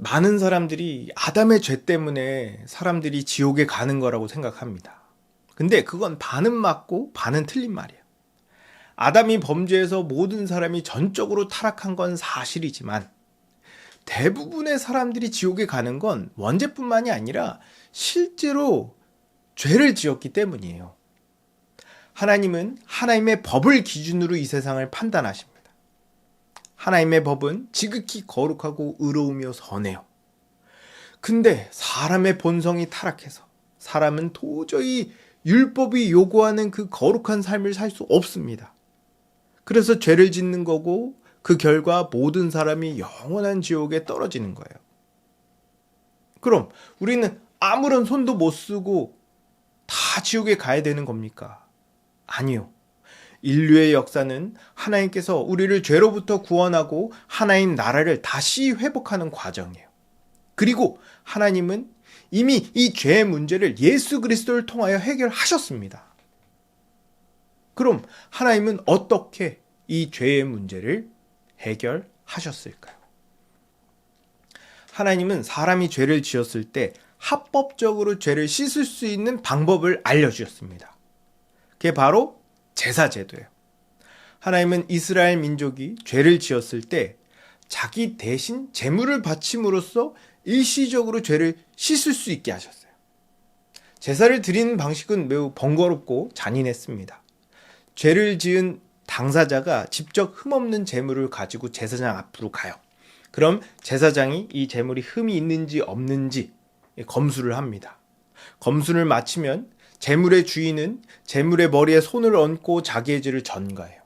많은 사람들이 아담의 죄 때문에 사람들이 지옥에 가는 거라고 생각합니다. 근데 그건 반은 맞고 반은 틀린 말이에요. 아담이 범죄해서 모든 사람이 전적으로 타락한 건 사실이지만 대부분의 사람들이 지옥에 가는 건 원죄뿐만이 아니라 실제로 죄를 지었기 때문이에요. 하나님은 하나님의 법을 기준으로 이 세상을 판단하십니다. 하나님의 법은 지극히 거룩하고 의로우며 선해요. 근데 사람의 본성이 타락해서 사람은 도저히 율법이 요구하는 그 거룩한 삶을 살 수 없습니다. 그래서 죄를 짓는 거고 그 결과 모든 사람이 영원한 지옥에 떨어지는 거예요. 그럼 우리는 아무런 손도 못 쓰고 다 지옥에 가야 되는 겁니까? 아니요. 인류의 역사는 하나님께서 우리를 죄로부터 구원하고 하나님 나라를 다시 회복하는 과정이에요. 그리고 하나님은 이미 이 죄의 문제를 예수 그리스도를 통하여 해결하셨습니다. 그럼 하나님은 어떻게 이 죄의 문제를 해결하셨을까요? 하나님은 사람이 죄를 지었을 때 합법적으로 죄를 씻을 수 있는 방법을 알려주셨습니다. 그게 바로 제사제도예요. 하나님은 이스라엘 민족이 죄를 지었을 때 자기 대신 제물을 바침으로써 일시적으로 죄를 씻을 수 있게 하셨어요. 제사를 드리는 방식은 매우 번거롭고 잔인했습니다. 죄를 지은 당사자가 직접 흠없는 제물을 가지고 제사장 앞으로 가요. 그럼 제사장이 이 제물이 흠이 있는지 없는지 검수를 합니다. 검수를 마치면 제물의 주인은 제물의 머리에 손을 얹고 자기의 죄를 전가해요.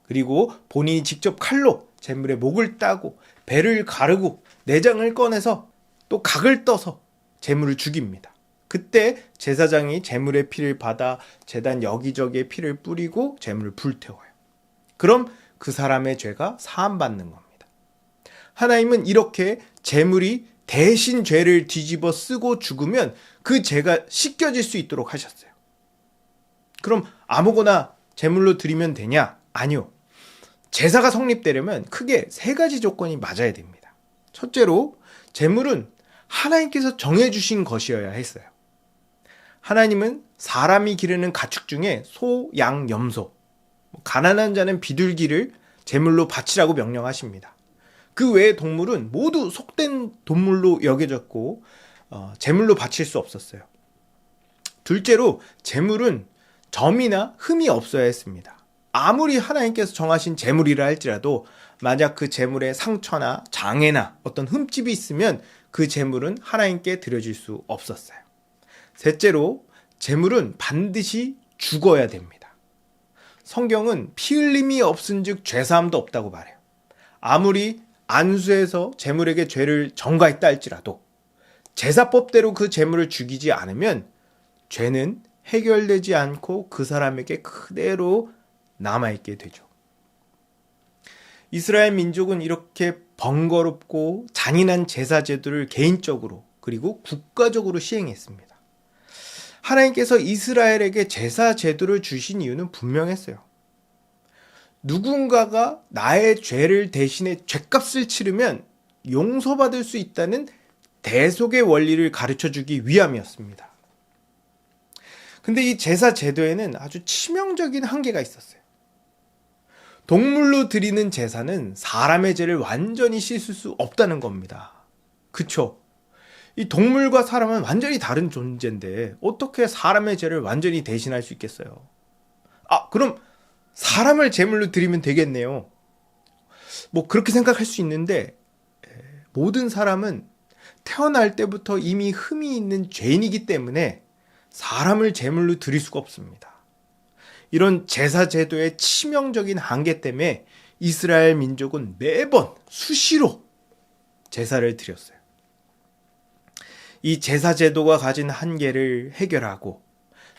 그리고 본인이 직접 칼로 제물의 목을 따고 배를 가르고 내장을 꺼내서 또 각을 떠서 제물을 죽입니다. 그때 제사장이 제물의 피를 받아 제단 여기저기에 피를 뿌리고 제물을 불태워요. 그럼 그 사람의 죄가 사함받는 겁니다. 하나님은 이렇게 제물이 대신 죄를 뒤집어 쓰고 죽으면 그 죄가 씻겨질 수 있도록 하셨어요. 그럼 아무거나 제물로 드리면 되냐? 아니요. 제사가 성립되려면 크게 세 가지 조건이 맞아야 됩니다. 첫째로 제물은 하나님께서 정해주신 것이어야 했어요. 하나님은 사람이 기르는 가축 중에 소, 양, 염소, 가난한 자는 비둘기를 제물로 바치라고 명령하십니다. 그 외의 동물은 모두 속된 동물로 여겨졌고 제물로 바칠 수 없었어요. 둘째로 제물은 점이나 흠이 없어야 했습니다. 아무리 하나님께서 정하신 제물이라 할지라도 만약 그 제물에 상처나 장애나 어떤 흠집이 있으면 그 제물은 하나님께 드려질 수 없었어요. 셋째로 제물은 반드시 죽어야 됩니다. 성경은 피 흘림이 없은즉 죄사함도 없다고 말해요. 아무리 안수해서 제물에게 죄를 전가했다 할지라도 제사법대로 그 제물을 죽이지 않으면 죄는 해결되지 않고 그 사람에게 그대로 남아있게 되죠. 이스라엘 민족은 이렇게 번거롭고 잔인한 제사 제도를 개인적으로 그리고 국가적으로 시행했습니다. 하나님께서 이스라엘에게 제사 제도를 주신 이유는 분명했어요. 누군가가 나의 죄를 대신해 죄값을 치르면 용서받을 수 있다는 대속의 원리를 가르쳐주기 위함이었습니다. 근데 이 제사 제도에는 아주 치명적인 한계가 있었어요. 동물로 드리는 제사는 사람의 죄를 완전히 씻을 수 없다는 겁니다. 그쵸? 이 동물과 사람은 완전히 다른 존재인데 어떻게 사람의 죄를 완전히 대신할 수 있겠어요? 그럼 사람을 제물로 드리면 되겠네요. 그렇게 생각할 수 있는데 모든 사람은 태어날 때부터 이미 흠이 있는 죄인이기 때문에 사람을 제물로 드릴 수가 없습니다. 이런 제사 제도의 치명적인 한계 때문에 이스라엘 민족은 매번 수시로 제사를 드렸어요. 이 제사 제도가 가진 한계를 해결하고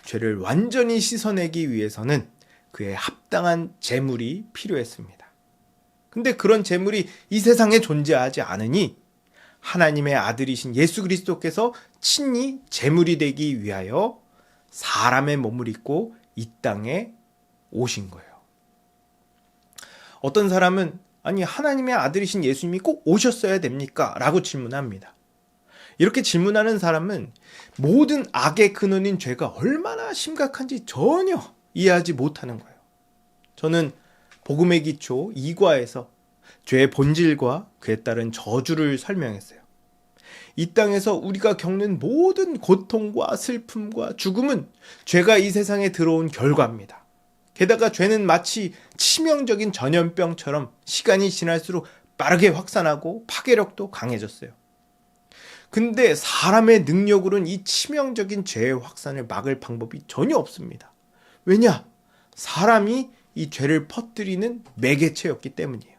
죄를 완전히 씻어내기 위해서는 그에 합당한 제물이 필요했습니다. 근데 그런 제물이 이 세상에 존재하지 않으니 하나님의 아들이신 예수 그리스도께서 친히 제물이 되기 위하여 사람의 몸을 입고 이 땅에 오신 거예요. 어떤 사람은 아니, 하나님의 아들이신 예수님이 꼭 오셨어야 됩니까? 라고 질문합니다. 이렇게 질문하는 사람은 모든 악의 근원인 죄가 얼마나 심각한지 전혀 이해하지 못하는 거예요. 저는 복음의 기초 2과에서 죄의 본질과 그에 따른 저주를 설명했어요. 이 땅에서 우리가 겪는 모든 고통과 슬픔과 죽음은 죄가 이 세상에 들어온 결과입니다. 게다가 죄는 마치 치명적인 전염병처럼 시간이 지날수록 빠르게 확산하고 파괴력도 강해졌어요. 근데 사람의 능력으로는 이 치명적인 죄의 확산을 막을 방법이 전혀 없습니다. 왜냐? 사람이 이 죄를 퍼뜨리는 매개체였기 때문이에요.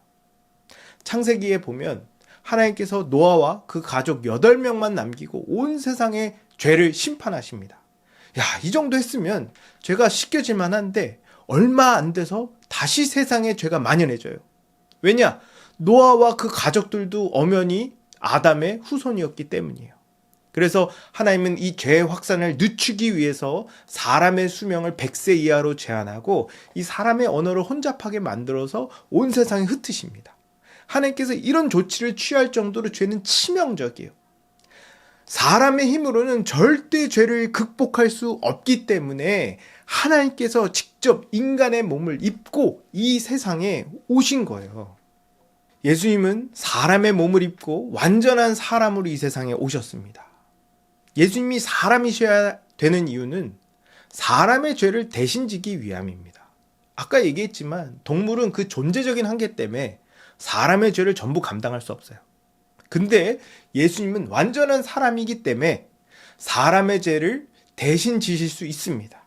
창세기에 보면 하나님께서 노아와 그 가족 8명만 남기고 온 세상의 죄를 심판하십니다. 야, 이 정도 했으면 죄가 씻겨질 만한데 얼마 안 돼서 다시 세상에 죄가 만연해져요. 왜냐? 노아와 그 가족들도 엄연히 아담의 후손이었기 때문이에요. 그래서 하나님은 이 죄의 확산을 늦추기 위해서 사람의 수명을 100세 이하로 제한하고 이 사람의 언어를 혼잡하게 만들어서 온 세상에 흩으십니다. 하나님께서 이런 조치를 취할 정도로 죄는 치명적이에요. 사람의 힘으로는 절대 죄를 극복할 수 없기 때문에 하나님께서 직접 인간의 몸을 입고 이 세상에 오신 거예요. 예수님은 사람의 몸을 입고 완전한 사람으로 이 세상에 오셨습니다. 예수님이 사람이셔야 되는 이유는 사람의 죄를 대신 지기 위함입니다. 아까 얘기했지만 동물은 그 존재적인 한계 때문에 사람의 죄를 전부 감당할 수 없어요. 근데 예수님은 완전한 사람이기 때문에 사람의 죄를 대신 지실 수 있습니다.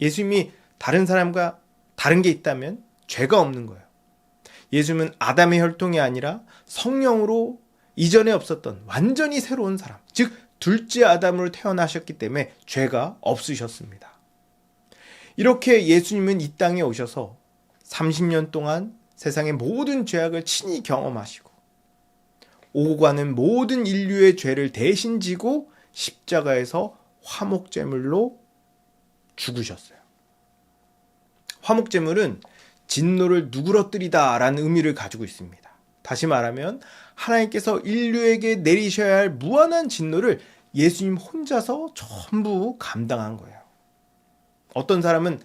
예수님이 다른 사람과 다른 게 있다면 죄가 없는 거예요. 예수님은 아담의 혈통이 아니라 성령으로 이전에 없었던 완전히 새로운 사람, 즉 둘째 아담으로 태어나셨기 때문에 죄가 없으셨습니다. 이렇게 예수님은 이 땅에 오셔서 30년 동안 세상의 모든 죄악을 친히 경험하시고 오고 가는 모든 인류의 죄를 대신 지고 십자가에서 화목제물로 죽으셨어요. 화목제물은 진노를 누그러뜨리다 라는 의미를 가지고 있습니다. 다시 말하면 하나님께서 인류에게 내리셔야 할 무한한 진노를 예수님 혼자서 전부 감당한 거예요. 어떤 사람은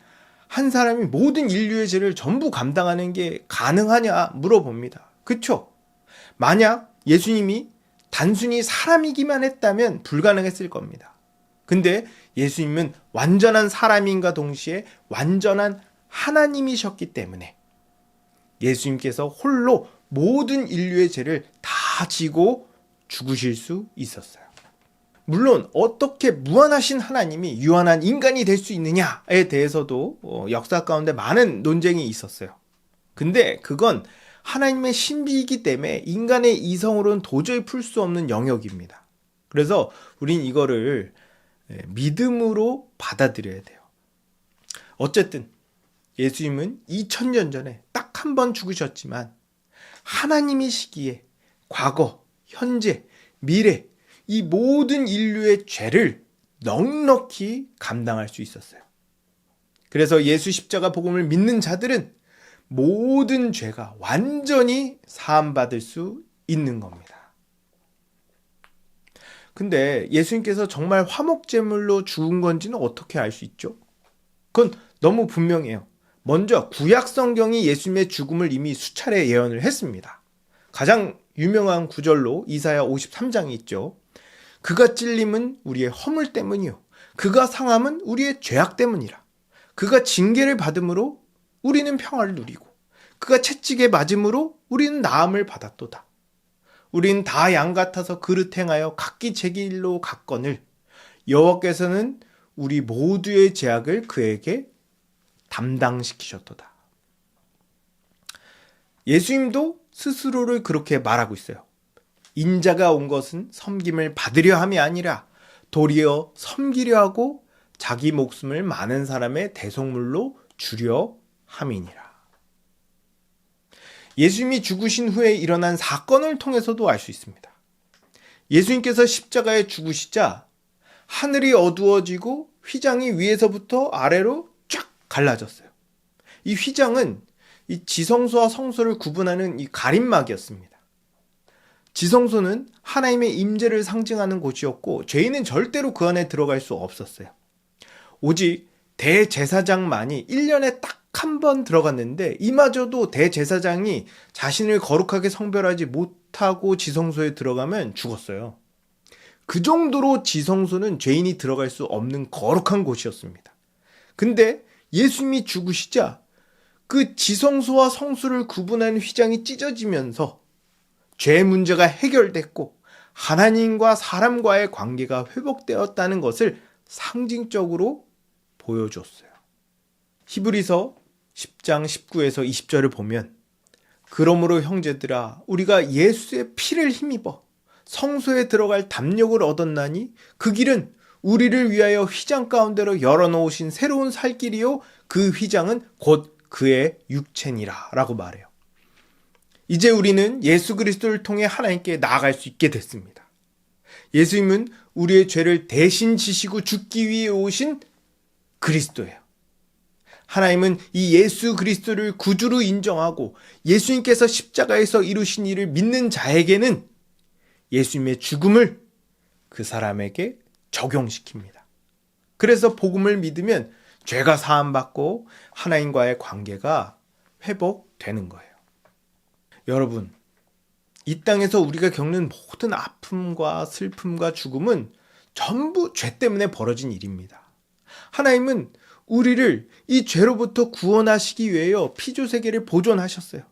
한 사람이 모든 인류의 죄를 전부 감당하는 게 가능하냐 물어봅니다. 그쵸? 만약 예수님이 단순히 사람이기만 했다면 불가능했을 겁니다. 근데 예수님은 완전한 사람인가 동시에 완전한 하나님이셨기 때문에 예수님께서 홀로 모든 인류의 죄를 다 지고 죽으실 수 있었어요. 물론 어떻게 무한하신 하나님이 유한한 인간이 될 수 있느냐에 대해서도 역사 가운데 많은 논쟁이 있었어요. 근데 그건 하나님의 신비이기 때문에 인간의 이성으로는 도저히 풀 수 없는 영역입니다. 그래서 우린 이거를 믿음으로 받아들여야 돼요. 어쨌든 예수님은 2000년 전에 딱 한 번 죽으셨지만 하나님이시기에 과거, 현재, 미래 이 모든 인류의 죄를 넉넉히 감당할 수 있었어요. 그래서 예수 십자가 복음을 믿는 자들은 모든 죄가 완전히 사함받을 수 있는 겁니다. 근데 예수님께서 정말 화목제물로 죽은 건지는 어떻게 알 수 있죠? 그건 너무 분명해요. 먼저 구약 성경이 예수님의 죽음을 이미 수차례 예언을 했습니다. 가장 유명한 구절로 이사야 53장이 있죠. 그가 찔림은 우리의 허물 때문이요 그가 상함은 우리의 죄악 때문이라. 그가 징계를 받음으로 우리는 평화를 누리고 그가 채찍에 맞음으로 우리는 나음을 받았도다. 우린 다 양 같아서 그릇 행하여 각기 제 길로 갔거늘 여호와께서는 우리 모두의 죄악을 그에게 담당시키셨도다. 예수님도 스스로를 그렇게 말하고 있어요. 인자가 온 것은 섬김을 받으려 함이 아니라 도리어 섬기려 하고 자기 목숨을 많은 사람의 대속물로 주려 함이니라. 예수님이 죽으신 후에 일어난 사건을 통해서도 알 수 있습니다. 예수님께서 십자가에 죽으시자 하늘이 어두워지고 휘장이 위에서부터 아래로 쫙 갈라졌어요. 이 휘장은 이 지성소와 성소를 구분하는 이 가림막이었습니다. 지성소는 하나님의 임재를 상징하는 곳이었고 죄인은 절대로 그 안에 들어갈 수 없었어요. 오직 대제사장만이 1년에 딱 한 번 들어갔는데 이마저도 대제사장이 자신을 거룩하게 성별하지 못하고 지성소에 들어가면 죽었어요. 그 정도로 지성소는 죄인이 들어갈 수 없는 거룩한 곳이었습니다. 근데 예수님이 죽으시자 그 지성소와 성소를 구분하는 휘장이 찢어지면서 죄 문제가 해결됐고 하나님과 사람과의 관계가 회복되었다는 것을 상징적으로 보여줬어요. 히브리서 10장 19에서 20절을 보면 그러므로 형제들아 우리가 예수의 피를 힘입어 성소에 들어갈 담력을 얻었나니 그 길은 우리를 위하여 휘장 가운데로 열어놓으신 새로운 살 길이요 그 휘장은 곧 그의 육체니라 라고 말해요. 이제 우리는 예수 그리스도를 통해 하나님께 나아갈 수 있게 됐습니다. 예수님은 우리의 죄를 대신 지시고 죽기 위해 오신 그리스도예요. 하나님은 이 예수 그리스도를 구주로 인정하고 예수님께서 십자가에서 이루신 일을 믿는 자에게는 예수님의 죽음을 그 사람에게 적용시킵니다. 그래서 복음을 믿으면 죄가 사함받고 하나님과의 관계가 회복되는 거예요. 여러분, 이 땅에서 우리가 겪는 모든 아픔과 슬픔과 죽음은 전부 죄 때문에 벌어진 일입니다. 하나님은 우리를 이 죄로부터 구원하시기 위하여 피조세계를 보존하셨어요.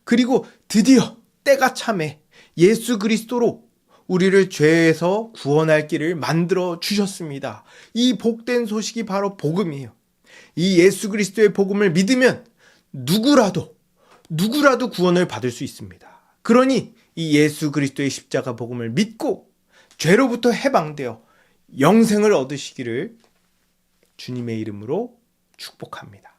그리고 드디어 때가 참에 예수 그리스도로 우리를 죄에서 구원할 길을 만들어 주셨습니다. 이 복된 소식이 바로 복음이에요. 이 예수 그리스도의 복음을 믿으면 누구라도 구원을 받을 수 있습니다. 그러니 이 예수 그리스도의 십자가 복음을 믿고 죄로부터 해방되어 영생을 얻으시기를 주님의 이름으로 축복합니다.